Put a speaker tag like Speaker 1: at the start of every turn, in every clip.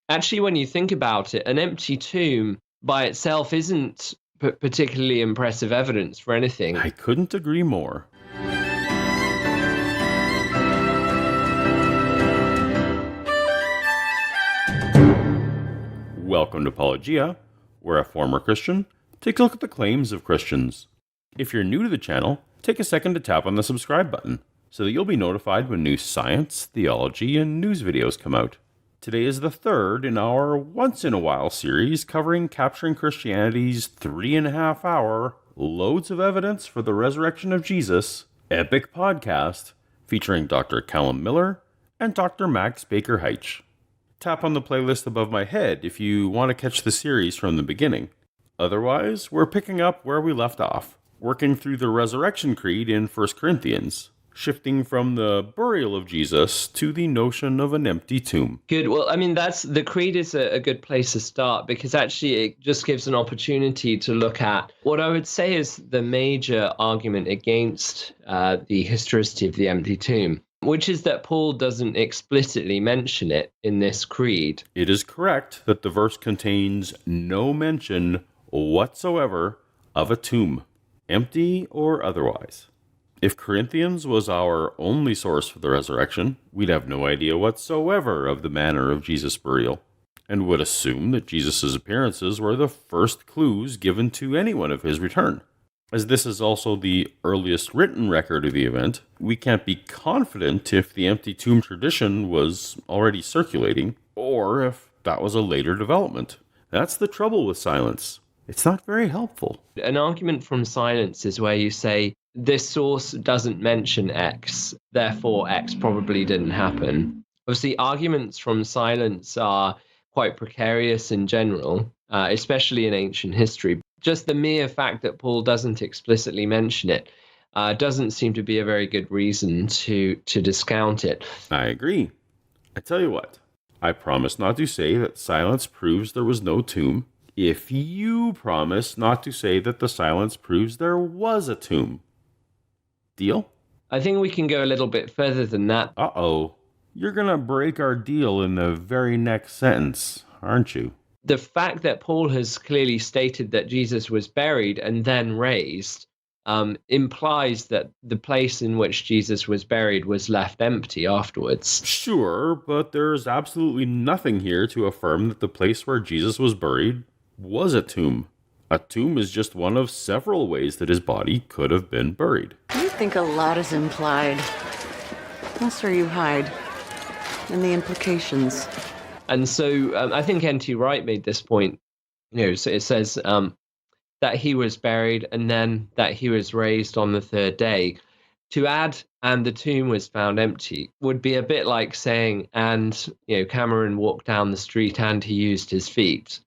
Speaker 1: Actually, when you think about it, an empty tomb by itself isn't particularly impressive evidence for anything.
Speaker 2: I couldn't agree more. Welcome to Apologia, where a former Christian takes a look at the claims of Christians. If you're new to the channel, take a second to tap on the subscribe button so that you'll be notified when new science, theology, and news videos come out. Today is the third in our once-in-a-while series covering Capturing Christianity's 3.5-hour Loads of Evidence for the Resurrection of Jesus epic podcast featuring Dr. Callum Miller and Dr. Max Baker-Heitch. Tap on the playlist above my head if you want to catch the series from the beginning. Otherwise, we're picking up where we left off, working through the Resurrection Creed in 1 Corinthians, shifting from the burial of Jesus to the notion of an empty tomb.
Speaker 1: Good. Well, I mean, the creed is a good place to start because actually it just gives an opportunity to look at what I would say is the major argument against the historicity of the empty tomb, which is that Paul doesn't explicitly mention it in this creed.
Speaker 2: It is correct that the verse contains no mention whatsoever of a tomb, empty or otherwise. If Corinthians was our only source for the resurrection, we'd have no idea whatsoever of the manner of Jesus' burial, and would assume that Jesus' appearances were the first clues given to anyone of his return. As this is also the earliest written record of the event, we can't be confident if the empty tomb tradition was already circulating, or if that was a later development. That's the trouble with silence. It's not very helpful.
Speaker 1: An argument from silence is where you say, this source doesn't mention X, therefore X probably didn't happen. Obviously, arguments from silence are quite precarious in general, especially in ancient history. Just the mere fact that Paul doesn't explicitly mention it doesn't seem to be a very good reason to discount it.
Speaker 2: I agree. I tell you what, I promise not to say that silence proves there was no tomb, if you promise not to say that the silence proves there was a tomb. Deal?
Speaker 1: I think we can go a little bit further than that.
Speaker 2: Uh-oh. You're going to break our deal in the very next sentence, aren't you?
Speaker 1: The fact that Paul has clearly stated that Jesus was buried and then raised implies that the place in which Jesus was buried was left empty afterwards.
Speaker 2: Sure, but there's absolutely nothing here to affirm that the place where Jesus was buried was a tomb. A tomb is just one of several ways that his body could have been buried.
Speaker 3: You think a lot is implied. That's where you hide. And the implications.
Speaker 1: And so I think N.T. Wright made this point. So it says that he was buried and then that he was raised on the third day. To add, and the tomb was found empty, would be a bit like saying, and Cameron walked down the street and he used his feet.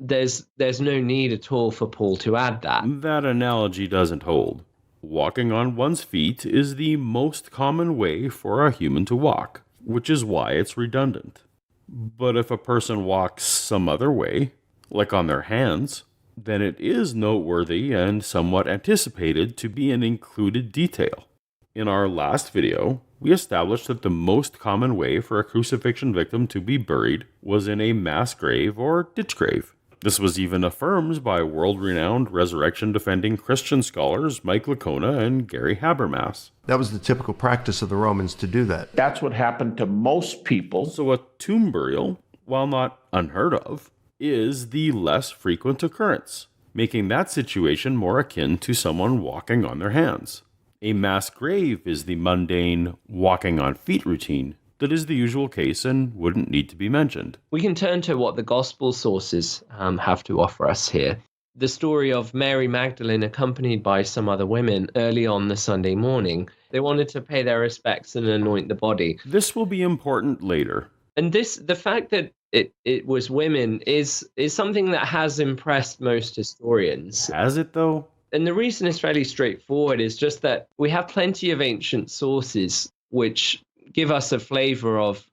Speaker 1: There's no need at all for Paul to add that.
Speaker 2: That analogy doesn't hold. Walking on one's feet is the most common way for a human to walk, which is why it's redundant. But if a person walks some other way, like on their hands, then it is noteworthy and somewhat anticipated to be an included detail. In our last video, we established that the most common way for a crucifixion victim to be buried was in a mass grave or ditch grave. This was even affirmed by world-renowned resurrection-defending Christian scholars Mike Licona and Gary Habermas.
Speaker 4: That was the typical practice of the Romans to do that.
Speaker 5: That's what happened to most people.
Speaker 2: So a tomb burial, while not unheard of, is the less frequent occurrence, making that situation more akin to someone walking on their hands. A mass grave is the mundane walking on feet routine that is the usual case and wouldn't need to be mentioned.
Speaker 1: We can turn to what the gospel sources have to offer us here. The story of Mary Magdalene accompanied by some other women early on the Sunday morning. They wanted to pay their respects and anoint the body.
Speaker 2: This will be important later.
Speaker 1: And the fact that it was women is something that has impressed most historians.
Speaker 2: Has it, though?
Speaker 1: And the reason is fairly straightforward, is just that we have plenty of ancient sources which give us a flavor of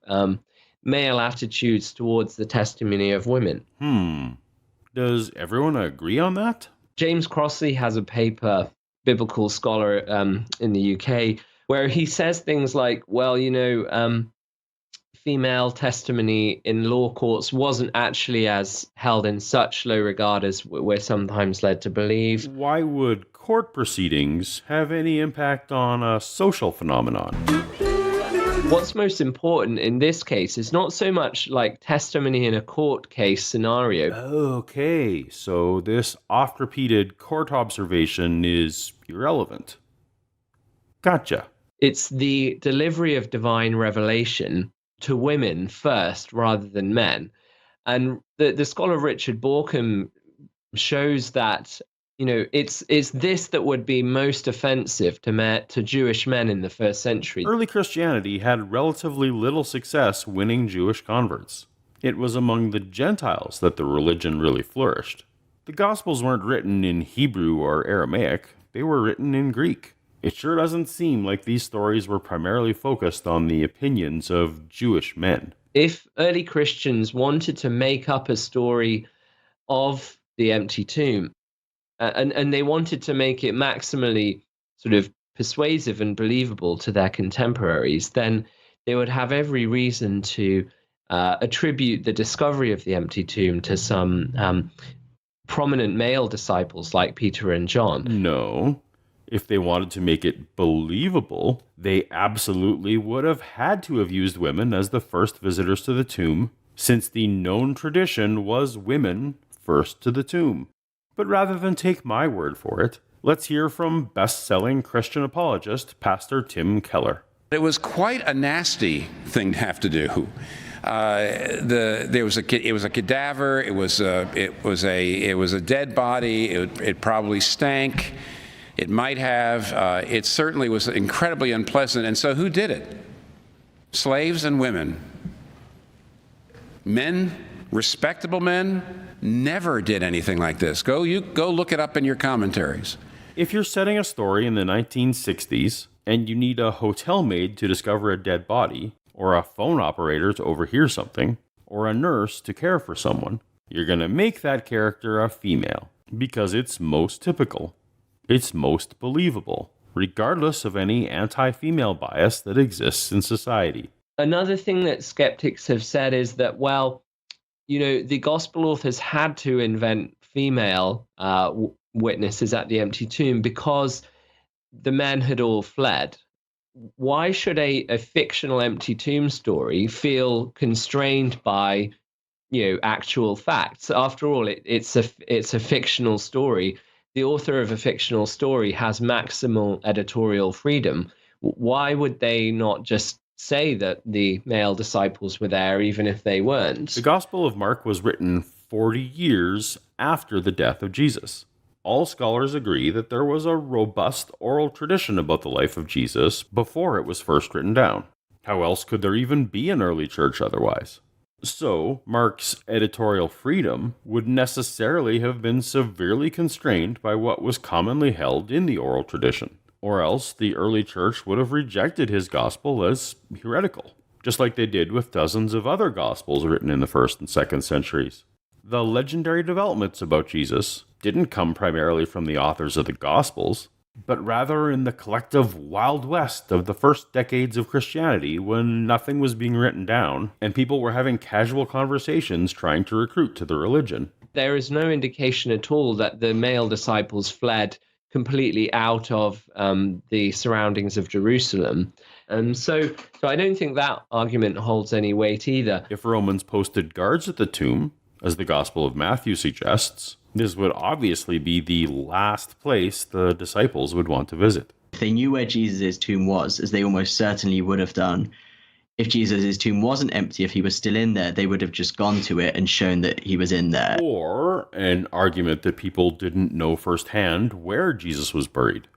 Speaker 1: male attitudes towards the testimony of women.
Speaker 2: Does everyone agree on that?
Speaker 1: James Crossley has a paper, biblical scholar in the UK, where he says things like, well, female testimony in law courts wasn't actually as held in such low regard as we're sometimes led to believe.
Speaker 2: Why would court proceedings have any impact on a social phenomenon?
Speaker 1: What's most important in this case is not so much like testimony in a court case scenario.
Speaker 2: Okay, so this oft-repeated court observation is irrelevant. Gotcha.
Speaker 1: It's the delivery of divine revelation to women first rather than men. And the scholar Richard Borkham shows that, it's this that would be most offensive to Jewish men in the first century.
Speaker 2: Early Christianity had relatively little success winning Jewish converts. It was among the Gentiles that the religion really flourished. The Gospels weren't written in Hebrew or Aramaic, they were written in Greek. It sure doesn't seem like these stories were primarily focused on the opinions of Jewish men.
Speaker 1: If early Christians wanted to make up a story of the empty tomb, and they wanted to make it maximally sort of persuasive and believable to their contemporaries, then they would have every reason to attribute the discovery of the empty tomb to some prominent male disciples like Peter and John.
Speaker 2: No. If they wanted to make it believable, they absolutely would have had to have used women as the first visitors to the tomb, since the known tradition was women first to the tomb. But rather than take my word for it, let's hear from best-selling Christian apologist Pastor Tim Keller.
Speaker 6: It was quite a nasty thing to have to do. It was a cadaver. It was a dead body. It probably stank. It might have. It certainly was incredibly unpleasant. And so who did it? Slaves and women. Men, respectable men, never did anything like this. Go look it up in your commentaries.
Speaker 2: If you're setting a story in the 1960s and you need a hotel maid to discover a dead body, or a phone operator to overhear something, or a nurse to care for someone, you're going to make that character a female because it's most typical. It's most believable, regardless of any anti-female bias that exists in society.
Speaker 1: Another thing that skeptics have said is that, the gospel authors had to invent female witnesses at the empty tomb because the men had all fled. Why should a fictional empty tomb story feel constrained by, actual facts? After all, it's a fictional story. The author of a fictional story has maximal editorial freedom. Why would they not just say that the male disciples were there, even if they weren't?
Speaker 2: The Gospel of Mark was written 40 years after the death of Jesus. All scholars agree that there was a robust oral tradition about the life of Jesus before it was first written down. How else could there even be an early church otherwise? So, Mark's editorial freedom would necessarily have been severely constrained by what was commonly held in the oral tradition, or else the early church would have rejected his gospel as heretical, just like they did with dozens of other gospels written in the 1st and 2nd centuries. The legendary developments about Jesus didn't come primarily from the authors of the Gospels, but rather in the collective Wild West of the first decades of Christianity when nothing was being written down and people were having casual conversations trying to recruit to the religion.
Speaker 1: There is no indication at all that the male disciples fled completely out of the surroundings of Jerusalem. So I don't think that argument holds any weight either.
Speaker 2: If Romans posted guards at the tomb, as the Gospel of Matthew suggests, this would obviously be the last place the disciples would want to visit.
Speaker 7: If they knew where Jesus' tomb was, as they almost certainly would have done, if Jesus' tomb wasn't empty, if he was still in there, they would have just gone to it and shown that he was in there.
Speaker 2: Or an argument that people didn't know firsthand where Jesus was buried.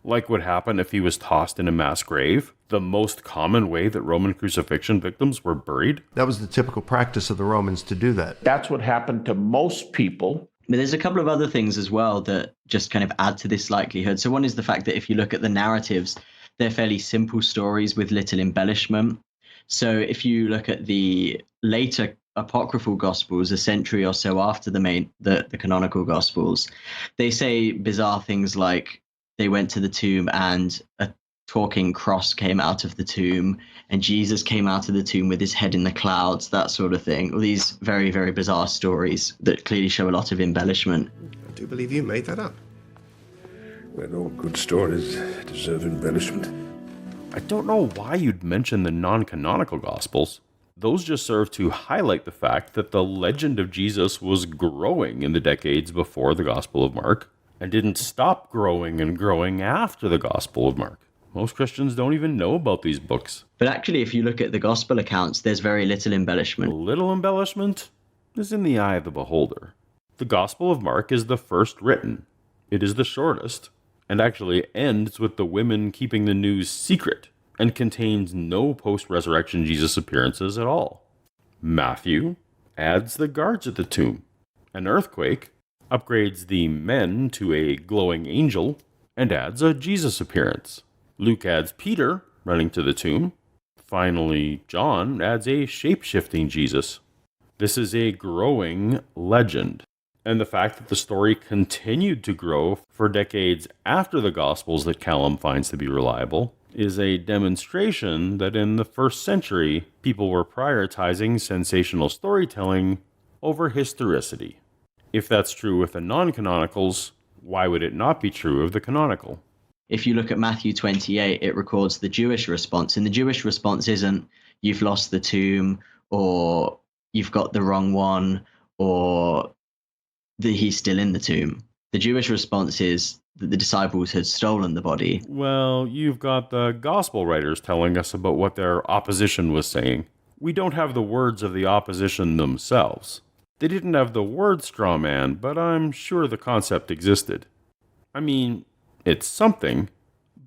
Speaker 2: Like would happen if he was tossed in a mass grave, the most common way that Roman crucifixion victims were buried.
Speaker 4: That was the typical practice of the Romans to do that.
Speaker 5: That's what happened to most people.
Speaker 7: But there's a couple of other things as well that just kind of add to this likelihood. So one is the fact that if you look at the narratives, they're fairly simple stories with little embellishment. So if you look at the later apocryphal gospels, a century or so after the canonical gospels, they say bizarre things like they went to the tomb and a talking cross came out of the tomb, and Jesus came out of the tomb with his head in the clouds, that sort of thing. All these very, very bizarre stories that clearly show a lot of embellishment.
Speaker 8: I do believe you made that up.
Speaker 9: Well, all good stories deserve embellishment.
Speaker 2: I don't know why you'd mention the non-canonical Gospels. Those just serve to highlight the fact that the legend of Jesus was growing in the decades before the Gospel of Mark, and didn't stop growing and growing after the Gospel of Mark. Most Christians don't even know about these books.
Speaker 7: But actually, if you look at the Gospel accounts, there's very little embellishment.
Speaker 2: Little embellishment is in the eye of the beholder. The Gospel of Mark is the first written. It is the shortest, and actually ends with the women keeping the news secret, and contains no post-resurrection Jesus appearances at all. Matthew adds the guards at the tomb. An earthquake upgrades the men to a glowing angel, and adds a Jesus appearance. Luke adds Peter running to the tomb. Finally, John adds a shape-shifting Jesus. This is a growing legend. And the fact that the story continued to grow for decades after the Gospels that Callum finds to be reliable is a demonstration that in the first century, people were prioritizing sensational storytelling over historicity. If that's true with the non-canonicals, why would it not be true of the canonical?
Speaker 7: If you look at Matthew 28, it records the Jewish response. And the Jewish response isn't, you've lost the tomb, or you've got the wrong one, or that he's still in the tomb. The Jewish response is that the disciples had stolen the body.
Speaker 2: Well, you've got the gospel writers telling us about what their opposition was saying. We don't have the words of the opposition themselves. They didn't have the word straw man, but I'm sure the concept existed. I mean, it's something,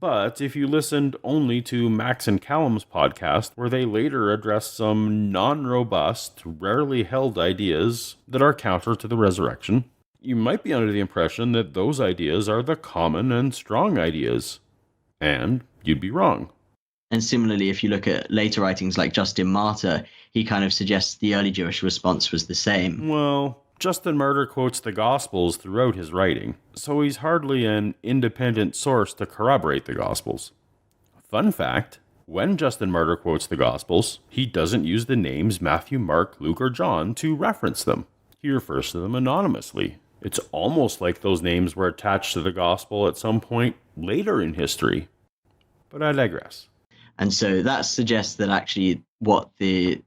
Speaker 2: but if you listened only to Max and Callum's podcast, where they later addressed some non-robust, rarely held ideas that are counter to the resurrection, you might be under the impression that those ideas are the common and strong ideas. And you'd be wrong.
Speaker 7: And similarly, if you look at later writings like Justin Martyr, he kind of suggests the early Jewish response was the same.
Speaker 2: Well, Justin Martyr quotes the Gospels throughout his writing, so he's hardly an independent source to corroborate the Gospels. Fun fact, when Justin Martyr quotes the Gospels, he doesn't use the names Matthew, Mark, Luke, or John to reference them. He refers to them anonymously. It's almost like those names were attached to the Gospel at some point later in history. But I digress.
Speaker 7: And so that suggests that actually what the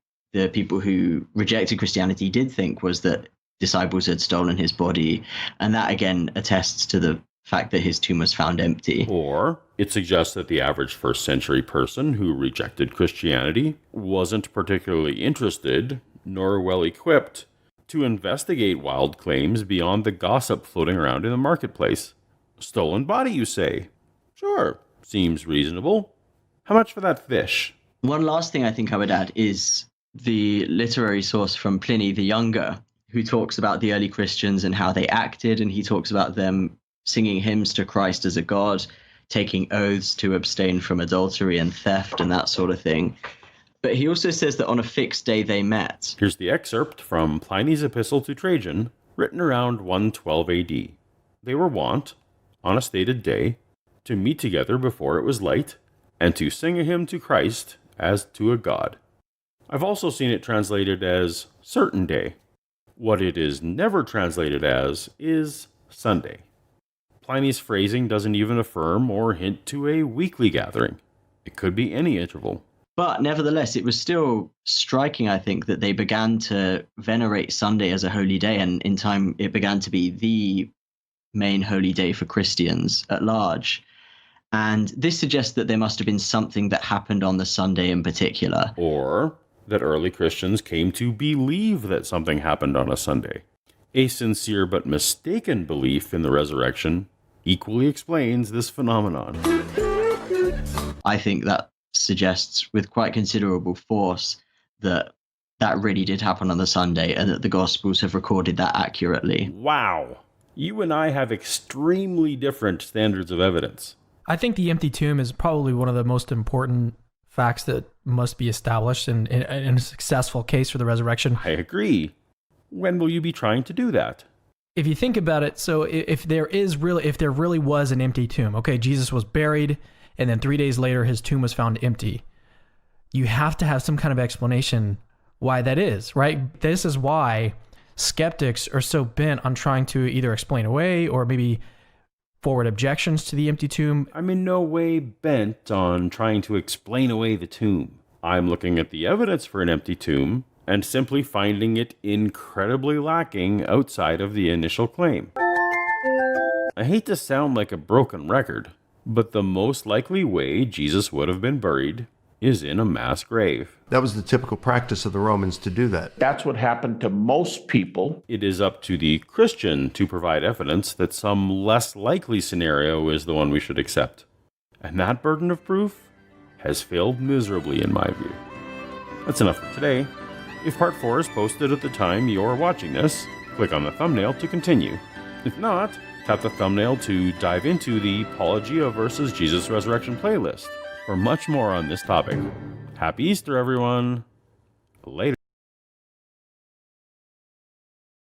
Speaker 7: people who rejected Christianity did think was that disciples had stolen his body. And that again attests to the fact that his tomb was found empty.
Speaker 2: Or it suggests that the average first century person who rejected Christianity wasn't particularly interested, nor well equipped, to investigate wild claims beyond the gossip floating around in the marketplace. Stolen body, you say? Sure, seems reasonable. How much for that fish?
Speaker 7: One last thing I think I would add is the literary source from Pliny the Younger, who talks about the early Christians and how they acted, and he talks about them singing hymns to Christ as a god, taking oaths to abstain from adultery and theft and that sort of thing. But he also says that on a fixed day they met.
Speaker 2: Here's the excerpt from Pliny's Epistle to Trajan, written around 112 AD. They were wont, on a stated day, to meet together before it was light, and to sing a hymn to Christ as to a god. I've also seen it translated as certain day. What it is never translated as is Sunday. Pliny's phrasing doesn't even affirm or hint to a weekly gathering. It could be any interval.
Speaker 7: But nevertheless, it was still striking, I think, that they began to venerate Sunday as a holy day, and in time it began to be the main holy day for Christians at large. And this suggests that there must have been something that happened on the Sunday in particular.
Speaker 2: Or that early Christians came to believe that something happened on a Sunday. A sincere but mistaken belief in the resurrection equally explains this phenomenon.
Speaker 7: I think that suggests with quite considerable force that that really did happen on the Sunday, and that the Gospels have recorded that accurately.
Speaker 2: Wow. You and I have extremely different standards of evidence.
Speaker 10: I think the empty tomb is probably one of the most important facts that must be established in a successful case for the resurrection.
Speaker 2: I agree. When will you be trying to do that?
Speaker 10: If you think about it, so if there really was an empty tomb, okay, Jesus was buried and then 3 days later his tomb was found empty. You have to have some kind of explanation why that is, right? This is why skeptics are so bent on trying to either explain away or maybe forward objections to the empty tomb.
Speaker 2: I'm in no way bent on trying to explain away the tomb. I'm looking at the evidence for an empty tomb and simply finding it incredibly lacking outside of the initial claim. I hate to sound like a broken record, but the most likely way Jesus would have been buried is in a mass grave.
Speaker 4: That was the typical practice of the Romans to do that.
Speaker 5: That's what happened to most people.
Speaker 2: It is up to the Christian to provide evidence that some less likely scenario is the one we should accept. And that burden of proof has failed miserably in my view. That's enough for today. If part 4 is posted at the time you're watching this, click on the thumbnail to continue. If not, tap the thumbnail to dive into the Apologia versus Jesus Resurrection playlist for much more on this topic. Happy Easter, everyone. Later.